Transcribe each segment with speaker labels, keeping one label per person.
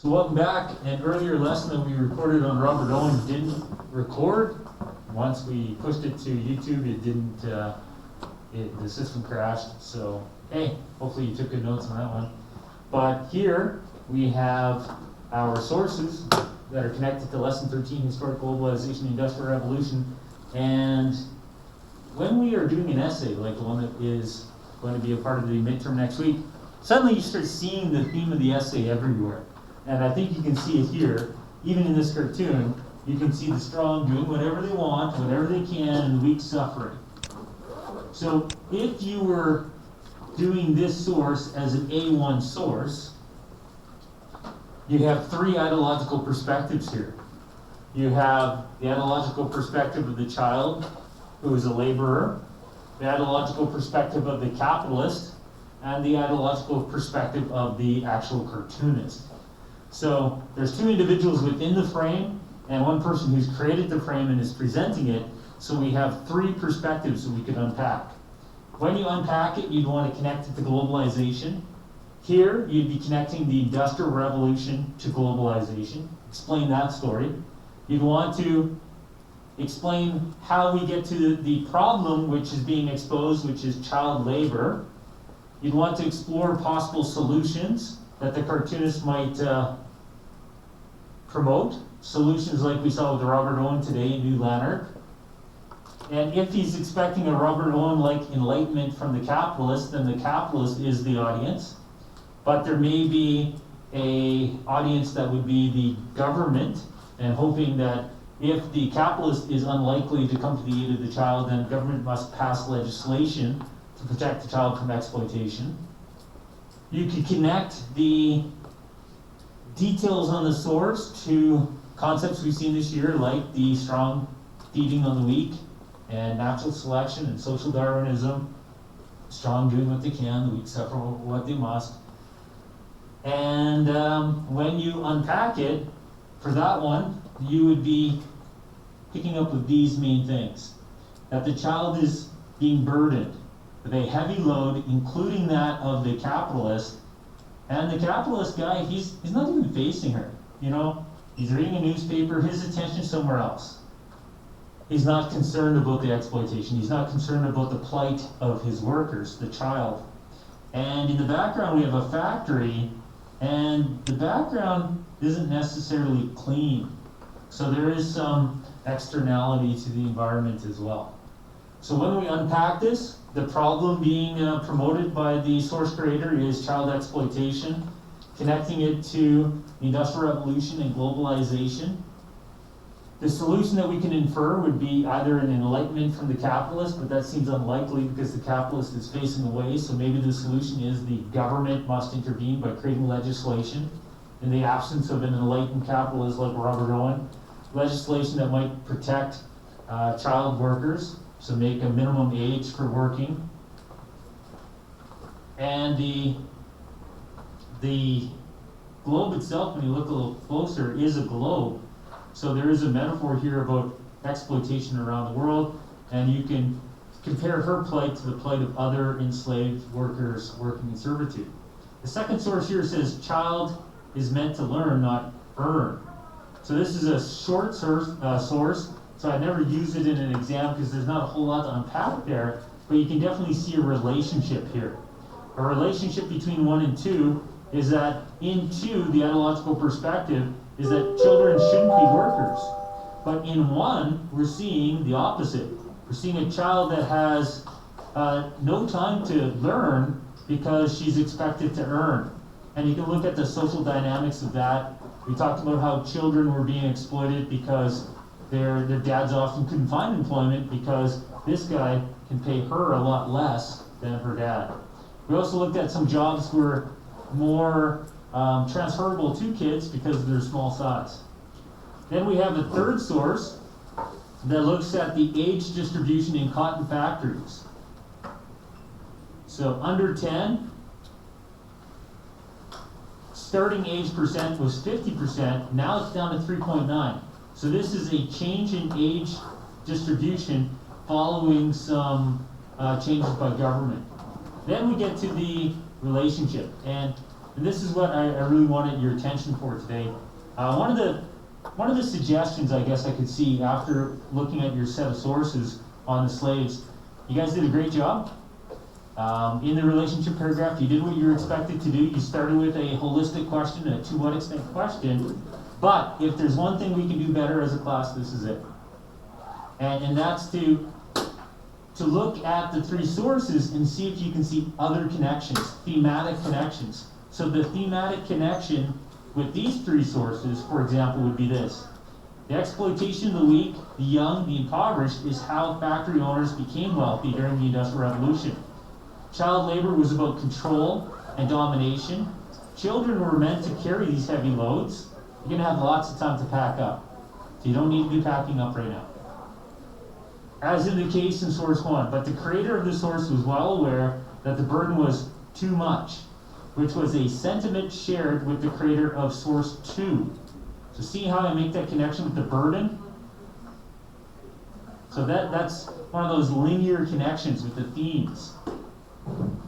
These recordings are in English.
Speaker 1: So welcome back. An earlier lesson that we recorded on Robert Owen didn't record. Once we pushed it to YouTube, it didn't, the system crashed. So, hey, hopefully you took good notes on that one. But here we have our sources that are connected to Lesson 13, Historic Globalization, Industrial Revolution. And when we are doing an essay, like the one that is going to be a part of the midterm next week, suddenly you start seeing the theme of the essay everywhere. And I think you can see it here, even in this cartoon, you can see the strong doing whatever they want, whatever they can, and the weak suffering. So if you were doing this source as an A1 source, you have three ideological perspectives here. You have the ideological perspective of the child, who is a laborer, the ideological perspective of the capitalist, and the ideological perspective of the actual cartoonist. So there's two individuals within the frame and one person who's created the frame and is presenting it. So we have three perspectives that we could unpack. When you unpack it, you'd want to connect it to globalization. Here, you'd be connecting the Industrial Revolution to globalization. Explain that story. You'd want to explain how we get to the problem which is being exposed, which is child labor. You'd want to explore possible solutions that the cartoonist might promote. Solutions like we saw with Robert Owen today in New Lanark. And if he's expecting a Robert Owen-like enlightenment from the capitalist, then the capitalist is the audience. But there may be an audience that would be the government, and hoping that if the capitalist is unlikely to come to the aid of the child, then government must pass legislation to protect the child from exploitation. You could connect the details on the source to concepts we've seen this year, like the strong feeding on the weak, and natural selection and social Darwinism, strong doing what they can, the weak suffer what they must. And when you unpack it, for that one, you would be picking up with these main things. That the child is being burdened with a heavy load, including that of the capitalist. And the capitalist guy, he's not even facing her. You know, he's reading a newspaper, his attention's somewhere else. He's not concerned about the exploitation. He's not concerned about the plight of his workers, the child. And in the background, we have a factory, and the background isn't necessarily clean. So there is some externality to the environment as well. So when we unpack this, the problem being promoted by the source creator is child exploitation, connecting it to the Industrial Revolution and globalization. The solution that we can infer would be either an enlightenment from the capitalist, but that seems unlikely because the capitalist is facing away, so maybe the solution is the government must intervene by creating legislation in the absence of an enlightened capitalist like Robert Owen. Legislation that might protect child workers, so make a minimum age for working. And the globe itself, when you look a little closer, is a globe. So there is a metaphor here about exploitation around the world, and you can compare her plight to the plight of other enslaved workers working in servitude. The second source here says child is meant to learn, not earn. So this is a short source, so I never use it in an exam because there's not a whole lot to unpack there, but you can definitely see a relationship here. A relationship between 1 and 2 is that in 2, the ideological perspective is that children shouldn't be workers. But in 1, we're seeing the opposite. We're seeing a child that has no time to learn because she's expected to earn. And you can look at the social dynamics of that. We talked about how children were being exploited because their dads often couldn't find employment because this guy can pay her a lot less than her dad. We also looked at some jobs were more transferable to kids because of their small size. Then we have a third source that looks at the age distribution in cotton factories. So under 10, starting age percent was 50%, now it's down to 3.9. So this is a change in age distribution following some changes by government. Then we get to the relationship, and And this is what I really wanted your attention for today. One of the suggestions I guess I could see after looking at your set of sources on the slaves, you guys did a great job. In the relationship paragraph, you did what you were expected to do. You started with a holistic question, a to what extent question. But if there's one thing we can do better as a class, this is it. And that's to look at the three sources and see if you can see other connections, thematic connections. So the thematic connection with these three sources, for example, would be this. The exploitation of the weak, the young, the impoverished is how factory owners became wealthy during the Industrial Revolution. Child labor was about control and domination. Children were meant to carry these heavy loads. You're going to have lots of time to pack up. So you don't need to be packing up right now. As in the case in source 1, but the creator of the source was well aware that the burden was too much, which was a sentiment shared with the creator of source 2. So see how I make that connection with the burden? So that's one of those linear connections with the themes.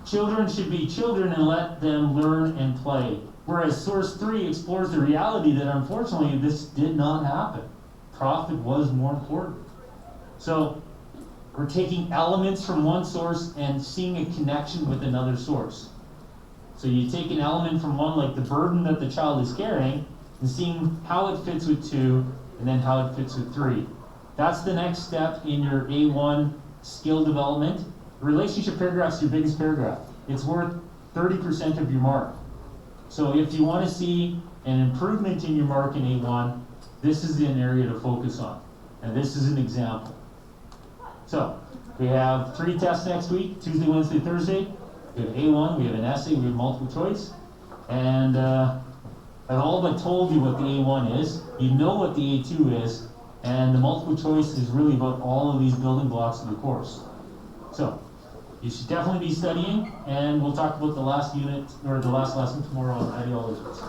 Speaker 1: Children should be children and let them learn and play. Whereas source 3 explores the reality that unfortunately this did not happen. Profit was more important. So we're taking elements from one source and seeing a connection with another source. So you take an element from one, like the burden that the child is carrying, and seeing how it fits with 2, and then how it fits with 3. That's the next step in your A1 skill development. The relationship paragraph is your biggest paragraph. It's worth 30% of your mark. So if you want to see an improvement in your mark in A1, this is an area to focus on. And this is an example. So we have 3 tests next week, Tuesday, Wednesday, Thursday. We have A1, we have an essay, we have multiple choice. And I've all but told you what the A1 is. You know what the A2 is. And the multiple choice is really about all of these building blocks of the course. So you should definitely be studying, and we'll talk about the last unit, or the last lesson tomorrow on ideologies.